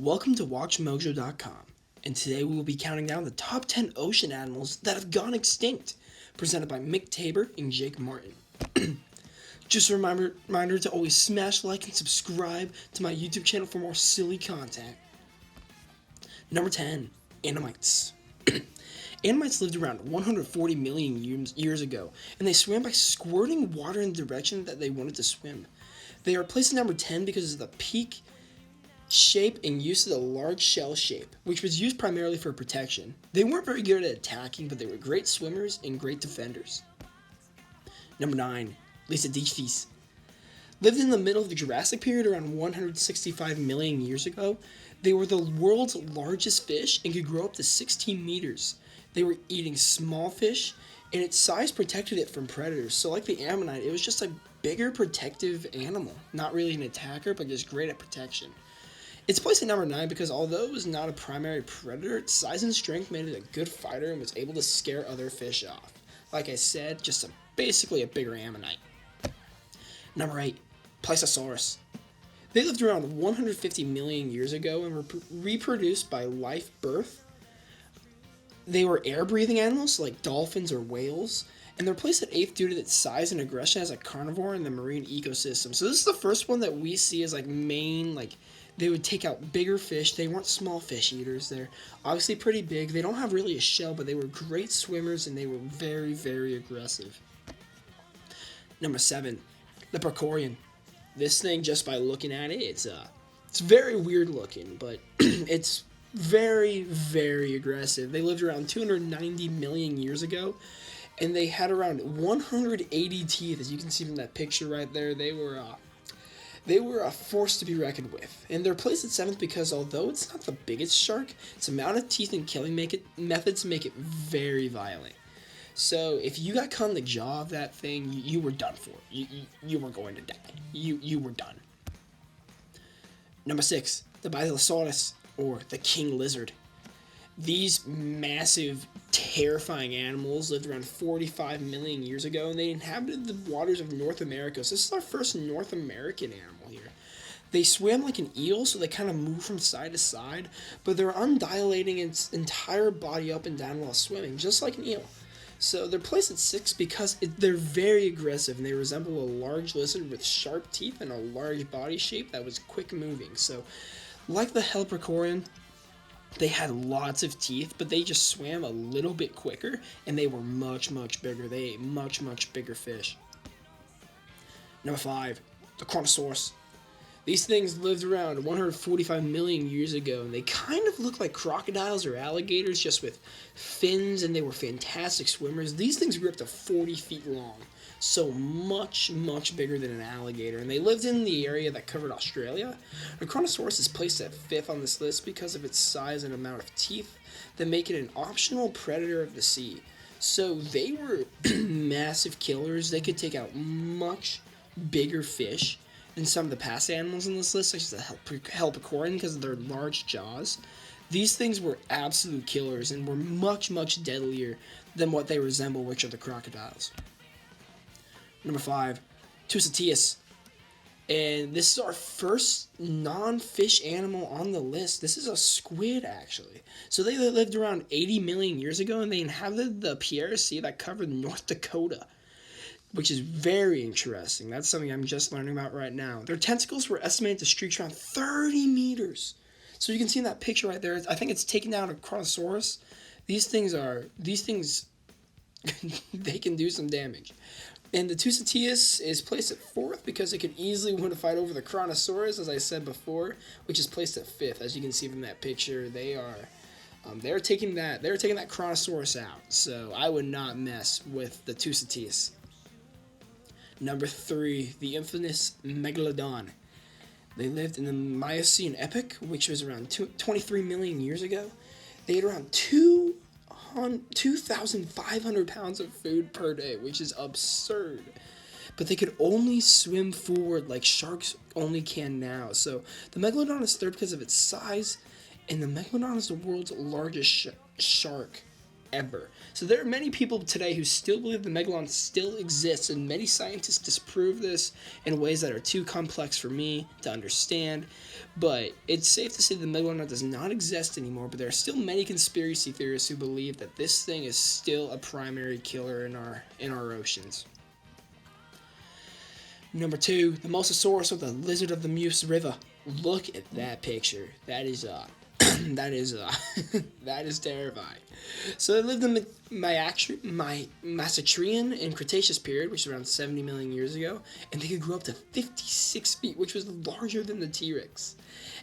Welcome to WatchMojo.com, and today we will be counting down the top 10 ocean animals that have gone extinct, presented by Mick Tabor and Jake Martin. Just a reminder to always smash like and subscribe to my YouTube channel for more silly content. Number 10, Annamites. Annamites lived around 140 million years ago, and they swam by squirting water in the direction that they wanted to swim. They are placed at number 10 because of the peak shape and use of the large shell shape, which was used primarily for protection. They weren't very good at attacking, but they were great swimmers and great defenders. Number 9, Lysodichthyes. Lived in the middle of the Jurassic period around 165 million years ago. They were the world's largest fish and could grow up to 16 meters. They were eating small fish, and its size protected it from predators. So like the ammonite, it was just a bigger protective animal. Not really an attacker, but just great at protection. It's placed at number 9 because although it was not a primary predator, its size and strength made it a good fighter and was able to scare other fish off. Like I said, just basically a bigger ammonite. Number 8, Plesiosaurus. They lived around 150 million years ago and were reproduced by live birth. They were air-breathing animals like dolphins or whales, and they're placed at 8th due to its size and aggression as a carnivore in the marine ecosystem. So this is the first one that we see as they would take out bigger fish. They weren't small fish eaters. They're obviously pretty big. They don't have really a shell, but they were great swimmers and they were very, very aggressive. Number 7, Leprecorion. This thing, just by looking at it, it's very weird looking, but it's very, very aggressive. They lived around 290 million years ago, and they had around 180 teeth. As you can see from that picture right there, they were a force to be reckoned with. And they're placed at 7th because although it's not the biggest shark, its amount of teeth and killing methods make it very violent. So if you got caught in the jaw of that thing, you were done for. You were going to die. You were done. Number 6, the Basilosaurus, or the king lizard. These massive, terrifying animals lived around 45 million years ago, and they inhabited the waters of North America. So this is our first North American animal here. They swam like an eel, so they kind of move from side to side, but they're undilating its entire body up and down while swimming, just like an eel. So they're placed at 6 because they're very aggressive, and they resemble a large lizard with sharp teeth and a large body shape that was quick moving. So like the Leprecorion, they had lots of teeth, but they just swam a little bit quicker, and they were much, much bigger. They ate much, much bigger fish. Number 5, the Kronosaurus. These things lived around 145 million years ago, and they kind of look like crocodiles or alligators, just with fins, and they were fantastic swimmers. These things grew up to 40 feet long, so much, much bigger than an alligator, and they lived in the area that covered Australia. The Kronosaurus is placed at 5th on this list because of its size and amount of teeth that make it an optional predator of the sea. So they were massive killers. They could take out much bigger fish than some of the past animals in this list, such as the Leprecorion, because of their large jaws. These things were absolute killers and were much, much deadlier than what they resemble, which are the crocodiles. Number 5, Tucetius. And this is our first non-fish animal on the list. This is a squid, actually. So they lived around 80 million years ago, and they inhabited the Pierre Sea that covered North Dakota, which is very interesting. That's something I'm just learning about right now. Their tentacles were estimated to stretch around 30 meters. So you can see in that picture right there, I think it's taken down a Kronosaurus. These things, they can do some damage. And the Tucetius is placed at 4th because it could easily win a fight over the Kronosaurus, as I said before, which is placed at 5th. As you can see from that picture, they're taking that Kronosaurus out. So I would not mess with the Tucetius. Number 3, the infamous Megalodon. They lived in the Miocene epoch, which was around 23 million years ago. They ate around 2,500 pounds of food per day, which is absurd. But they could only swim forward like sharks only can now. So the Megalodon is 3rd because of its size, and the Megalodon is the world's largest shark. ever. So there are many people today who still believe the megalodon still exists, and many scientists disprove this in ways that are too complex for me to understand. But it's safe to say the megalodon does not exist anymore, but there are still many conspiracy theorists who believe that this thing is still a primary killer in our oceans. Number 2, the Mosasaurus, or the lizard of the Meuse River. Look at that picture. That is that is that is terrifying. So they lived in the Maastrichtian and Cretaceous period, which is around 70 million years ago, and they could grow up to 56 feet, which was larger than the T-Rex.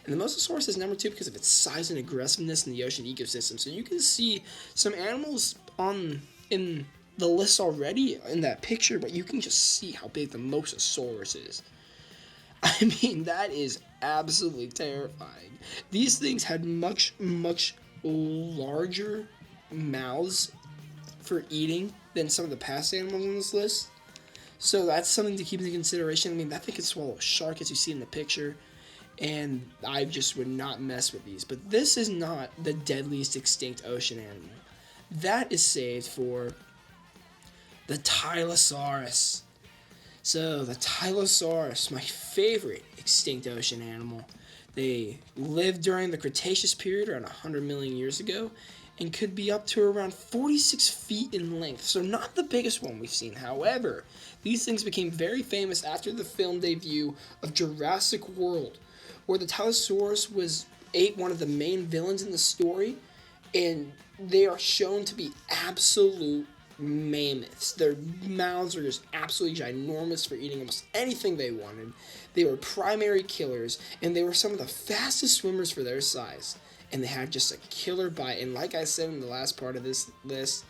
And the Mosasaurus is number 2 because of its size and aggressiveness in the ocean ecosystem. So you can see some animals in the list already in that picture, but you can just see how big the Mosasaurus is. I mean, that is absolutely terrifying. These things had much, much larger mouths for eating than some of the past animals on this list. So that's something to keep into consideration. I mean, that thing could swallow a shark, as you see in the picture, and I just would not mess with these. But this is not the deadliest extinct ocean animal. That is saved for the Tylosaurus. So, the Tylosaurus, my favorite extinct ocean animal. They lived during the Cretaceous period around 100 million years ago and could be up to around 46 feet in length. So, not the biggest one we've seen. However, these things became very famous after the film debut of Jurassic World, where the Tylosaurus ate one of the main villains in the story, and they are shown to be absolute mammoths. Their mouths are just absolutely ginormous for eating almost anything they wanted. They were primary killers, and they were some of the fastest swimmers for their size. And they had just a killer bite. And like I said in the last part of this list,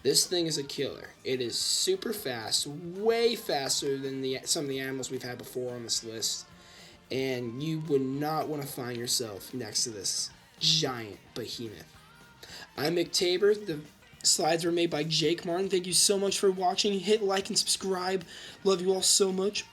this thing is a killer. It is super fast, way faster than some of the animals we've had before on this list. And you would not want to find yourself next to this giant behemoth. I'm Mick Tabor. The slides were made by Jake Martin. Thank you so much for watching. Hit like and subscribe. Love you all so much.